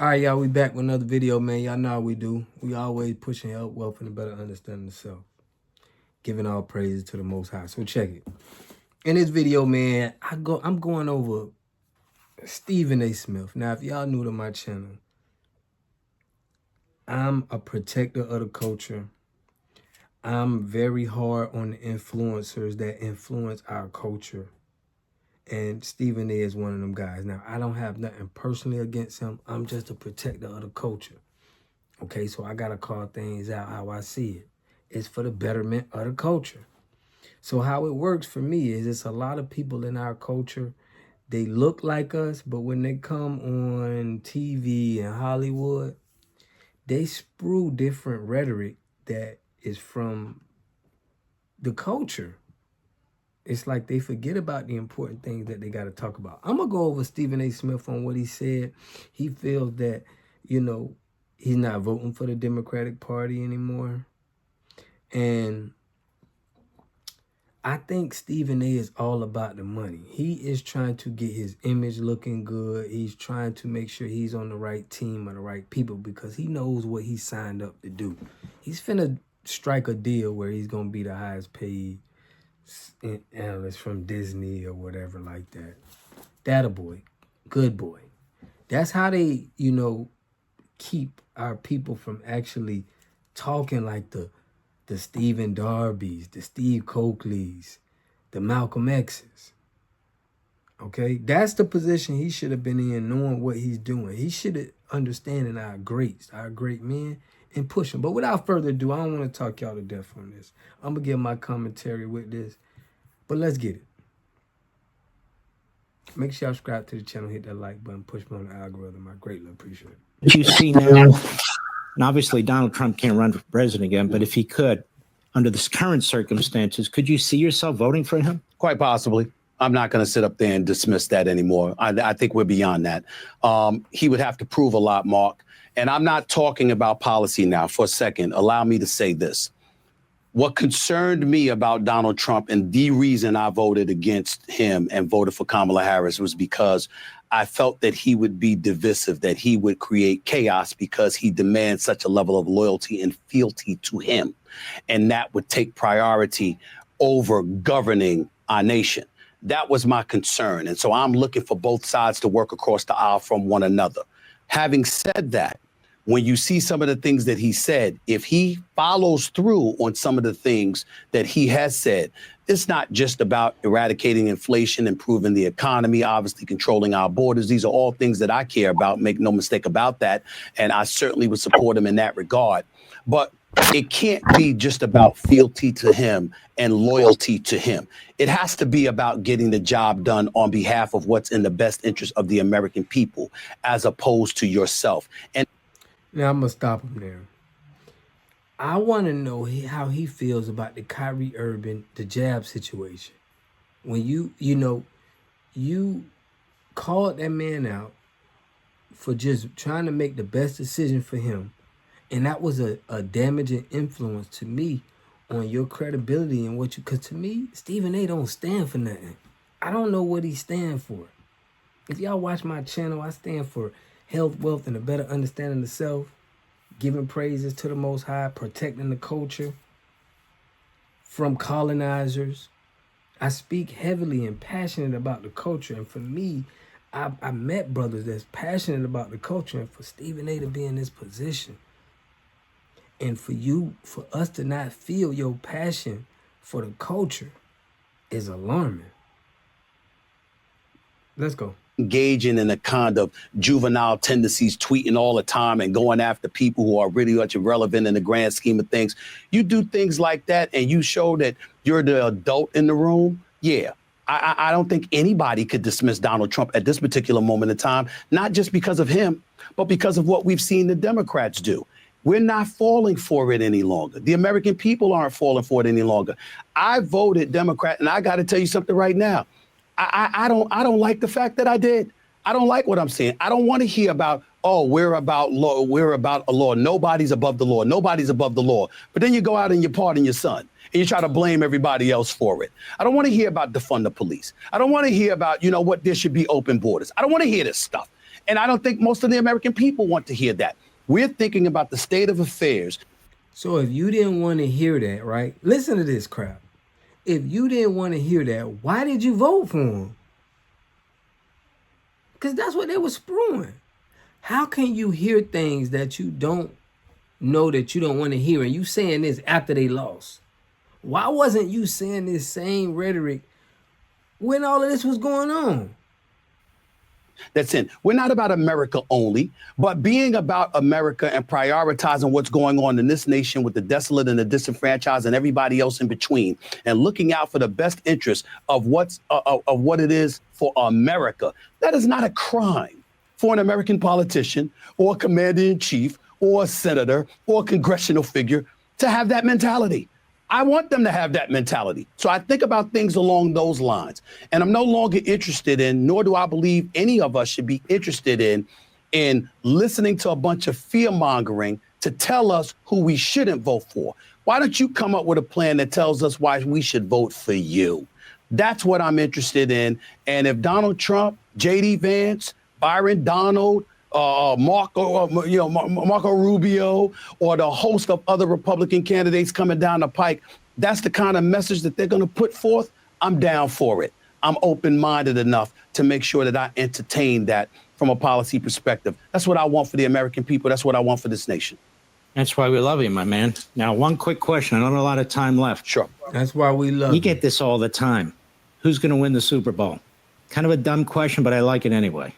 All right, y'all, we back with another video, man. Y'all know how we do. We always pushing health, wealth, and a better understanding of self. Giving all praises to the Most High. So check it. In this video, man, I'm going over Stephen A. Smith. Now, if y'all new to my channel, I'm a protector of the culture. I'm very hard on the influencers that influence our culture. And Stephen A. is one of them guys. Now, I don't have nothing personally against him. I'm just a protector of the culture. Okay, so I got to call things out how I see it. It's for the betterment of the culture. So how it works for me is it's a lot of people in our culture, they look like us, but when they come on TV and Hollywood, they sprue different rhetoric that is from the culture. It's like they forget about the important things that they got to talk about. I'm going to go over Stephen A. Smith on what he said. He feels that, he's not voting for the Democratic Party anymore. And I think Stephen A. is all about the money. He is trying to get his image looking good. He's trying to make sure he's on the right team or the right people because he knows what he signed up to do. He's finna strike a deal where he's going to be the highest paid analyst from Disney or whatever like that. That a boy. Good boy. That's how they, keep our people from actually talking like the Stephen Darbys, the Steve Coakleys, the Malcolm X's. Okay? That's the position he should have been in, knowing what he's doing. He should have understanding our greats, our great men, and push them. But without further ado, I don't want to talk y'all to death on this. I'm going to give my commentary with this. But let's get it. Make sure y'all subscribe to the channel, hit that like button, push me on the algorithm. I greatly appreciate it. You see now, and obviously Donald Trump can't run for president again, but if he could, under this current circumstances, could you see yourself voting for him? Quite possibly. I'm not going to sit up there and dismiss that anymore. I think we're beyond that. He would have to prove a lot, Mark. And I'm not talking about policy now. For a second, allow me to say this. What concerned me about Donald Trump and the reason I voted against him and voted for Kamala Harris was because I felt that he would be divisive, that he would create chaos because he demands such a level of loyalty and fealty to him. And that would take priority over governing our nation. That was my concern. And so I'm looking for both sides to work across the aisle from one another. Having said that, when you see some of the things that he said, if he follows through on some of the things that he has said, it's not just about eradicating inflation, improving the economy, obviously controlling our borders. These are all things that I care about. Make no mistake about that. And I certainly would support him in that regard. But it can't be just about fealty to him and loyalty to him. It has to be about getting the job done on behalf of what's in the best interest of the American people, as opposed to yourself. And now I'm going to stop him there. I want to know how he feels about the Kyrie Irving, the jab situation. When you called that man out for just trying to make the best decision for him. And that was a damaging influence to me on your credibility and what you, because to me, Stephen A. don't stand for nothing. I don't know what he stands for. If y'all watch my channel, I stand for health, wealth, and a better understanding of self, giving praises to the Most High, protecting the culture from colonizers. I speak heavily and passionate about the culture. And for me, I met brothers that's passionate about the culture. And for Stephen A. to be in this position, and for us to not feel your passion for the culture is alarming. Let's go. Engaging in a kind of juvenile tendencies, tweeting all the time and going after people who are really much irrelevant in the grand scheme of things. You do things like that and you show that you're the adult in the room. Yeah, I don't think anybody could dismiss Donald Trump at this particular moment in time, not just because of him, but because of what we've seen the Democrats do. We're not falling for it any longer. The American people aren't falling for it any longer. I voted Democrat, and I got to tell you something right now. I don't like the fact that I did. I don't like what I'm saying. I don't want to hear about, oh, we're about law. We're about a law. Nobody's above the law. Nobody's above the law. But then you go out and you pardon your son and you try to blame everybody else for it. I don't want to hear about defund the police. I don't want to hear about, what, there should be open borders. I don't want to hear this stuff. And I don't think most of the American people want to hear that. We're thinking about the state of affairs. So if you didn't want to hear that, right? Listen to this crap. If you didn't want to hear that, why did you vote for him? Because that's what they were spewing. How can you hear things that you don't know that you don't want to hear, and you saying this after they lost? Why wasn't you saying this same rhetoric when all of this was going on? That's in. We're not about America only, but being about America and prioritizing what's going on in this nation with the desolate and the disenfranchised and everybody else in between, and looking out for the best interest of what it is for America. That is not a crime for an American politician or a commander-in-chief or a senator or a congressional figure to have that mentality. I want them to have that mentality. So I think about things along those lines. And I'm no longer interested in, nor do I believe any of us should be interested in listening to a bunch of fear mongering to tell us who we shouldn't vote for. Why don't you come up with a plan that tells us why we should vote for you? That's what I'm interested in. And if Donald Trump, J.D. Vance, Byron Donald, Marco Rubio, or the host of other Republican candidates coming down the pike, that's the kind of message that they're going to put forth. I'm down for it. I'm open-minded enough to make sure that I entertain that from a policy perspective. That's what I want for the American people. That's what I want for this nation. That's why we love you, my man. Now, one quick question. I don't have a lot of time left. Sure. That's why we love You get this all the time. Who's going to win the Super Bowl? Kind of a dumb question, but I like it anyway.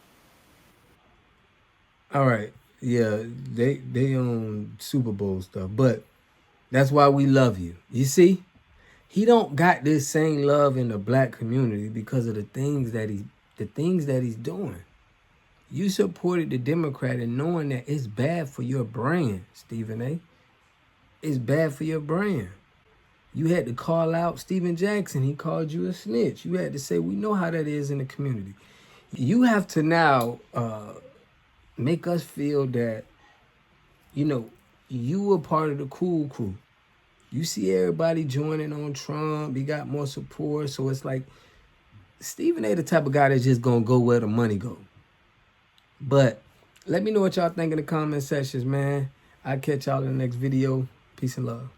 All right. Yeah, they own Super Bowl stuff, but that's why we love you. You see? He don't got this same love in the black community because of the things that he's doing. You supported the Democrat and knowing that it's bad for your brand, Stephen A. It's bad for your brand. You had to call out Stephen Jackson. He called you a snitch. You had to say, we know how that is in the community. You have to now make us feel that, you were part of the cool crew. You see everybody joining on Trump. He got more support. So it's like, Stephen A. the type of guy that's just going to go where the money go. But let me know what y'all think in the comment sections, man. I'll catch y'all in the next video. Peace and love.